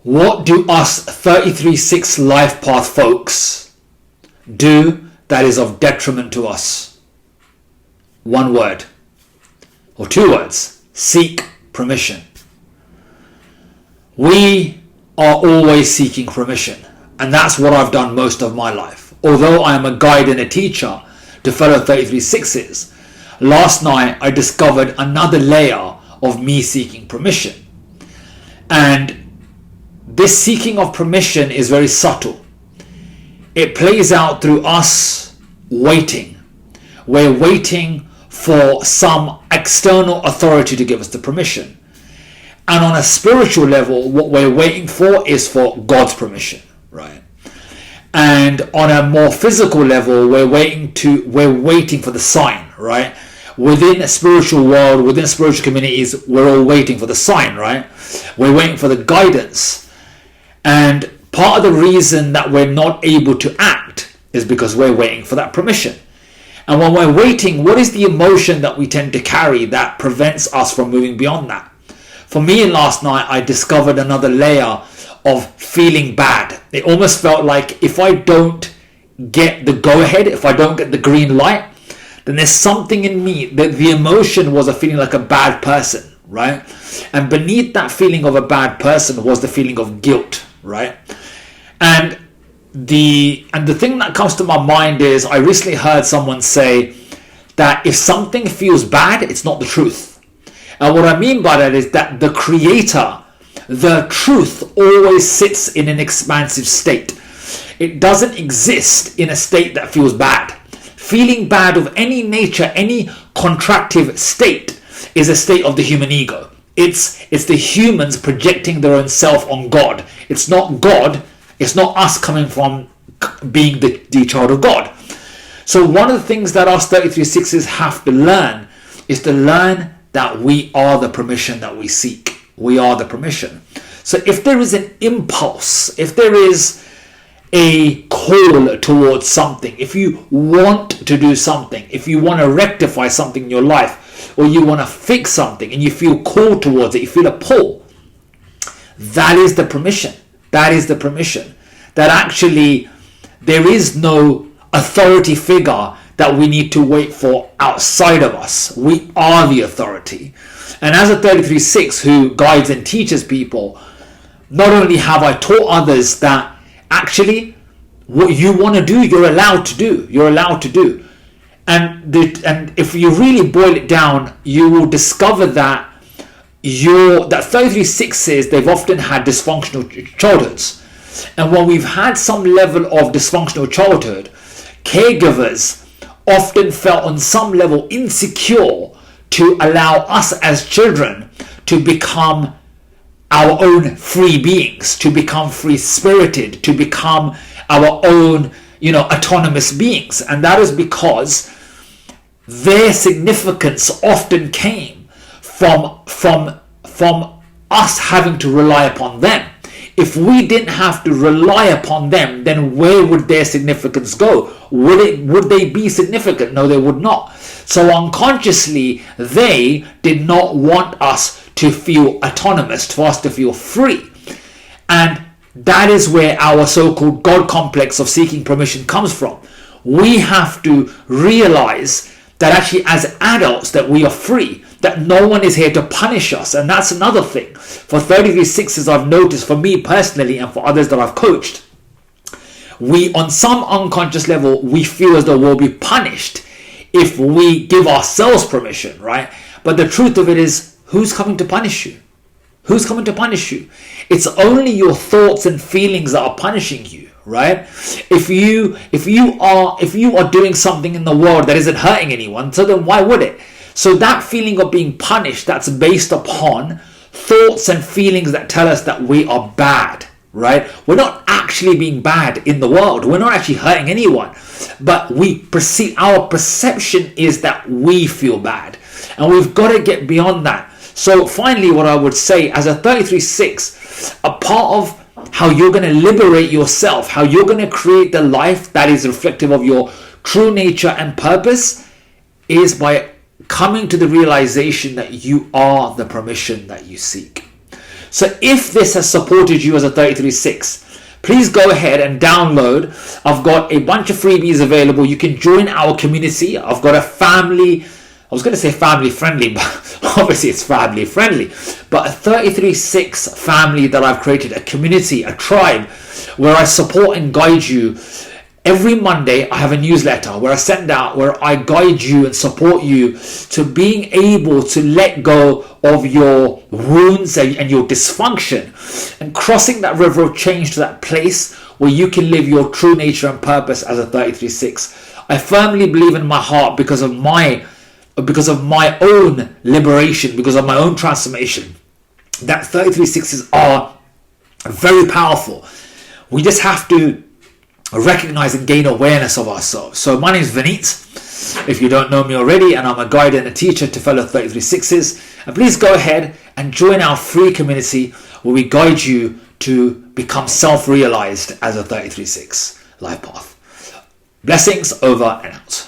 What do us 33-6 life path folks do that is of detriment to us? One word or two words: seek permission. We are always seeking permission, and that's what I've done most of my life. Although I am a guide and a teacher to fellow 33-6s, last night I discovered another layer of me seeking permission. And this seeking of permission is very subtle. It plays out through us waiting. We're waiting for some external authority to give us the permission. And on a spiritual level, what we're waiting for is for God's permission, right? And on a more physical level, we're waiting for the sign, right? Within a spiritual world, within spiritual communities, we're all waiting for the sign, right? We're waiting for the guidance. And part of the reason that we're not able to act is because we're waiting for that permission. And when we're waiting, what is the emotion that we tend to carry that prevents us from moving beyond that? For me, last night, I discovered another layer of feeling bad. It almost felt like if I don't get the go-ahead, if I don't get the green light, then there's something in me that the emotion was a feeling like a bad person, right? And beneath that feeling of a bad person was the feeling of guilt, right? And the thing that comes to my mind is I recently heard someone say that if something feels bad, it's not the truth. And what I mean by that is that the creator, the truth, always sits in an expansive state. It doesn't exist in a state that feels bad. Feeling bad of any nature, any contractive state, is a state of the human ego. It's the humans projecting their own self on God. It's not God. It's not us coming from being the child of God. So one of the things that us 33-6s have to learn is to learn that we are the permission that we seek. We are the permission. So if there is an impulse, if there is a call towards something, if you want to do something, if you want to rectify something in your life, or you want to fix something and you feel called towards it, you feel a pull, that is the permission. That is the permission. That actually there is no authority figure that we need to wait for outside of us. We are the authority. And as a 33-6 who guides and teaches people, not only have I taught others that actually what you want to do, you're allowed to do. You're allowed to do. And if you really boil it down, you will discover that 33-6s, they've often had dysfunctional childhoods. And when we've had some level of dysfunctional childhood, caregivers often felt on some level insecure to allow us as children to become our own free beings, to become free-spirited, to become our own, autonomous beings. And that is because their significance often came from us having to rely upon them. If we didn't have to rely upon them, then where would their significance go? Would they be significant? No, they would not. So unconsciously, they did not want us to feel autonomous, for us to feel free. And that is where our so-called God complex of seeking permission comes from. We have to realize that actually as adults that we are free, that no one is here to punish us. And that's another thing. For 33-6s, I've noticed, for me personally and for others that I've coached, we, on some unconscious level, we feel as though we'll be punished if we give ourselves permission, right? But the truth of it is, who's coming to punish you? Who's coming to punish you? It's only your thoughts and feelings that are punishing you, right? If you are doing something in the world that isn't hurting anyone, so then why would it? So that feeling of being punished, that's based upon thoughts and feelings that tell us that we are bad, right? We're not actually being bad in the world. We're not actually hurting anyone. But our perception is that we feel bad. And we've got to get beyond that. So finally, what I would say, as a 33-6, a part of how you're going to liberate yourself, how you're going to create the life that is reflective of your true nature and purpose, is by coming to the realization that you are the permission that you seek. So if this has supported you as a 33-6, please go ahead and download. I've got a bunch of freebies available. You can join our community. I've got a family, I was going to say family friendly, but obviously it's family friendly, but a 33-6 family that I've created, a community, a tribe, where I support and guide you. Every Monday, I have a newsletter where I send out, where I guide you and support you to being able to let go of your wounds and your dysfunction and crossing that river of change to that place where you can live your true nature and purpose as a 33-6. I firmly believe in my heart because of my own liberation, because of my own transformation, that 33-6s are very powerful. We just have to recognize and gain awareness of ourselves. So my name is Vineet, if you don't know me already, and I'm a guide and a teacher to fellow 33-6s. And please go ahead and join our free community where we guide you to become self-realized as a 33-6 life path. Blessings, over and out.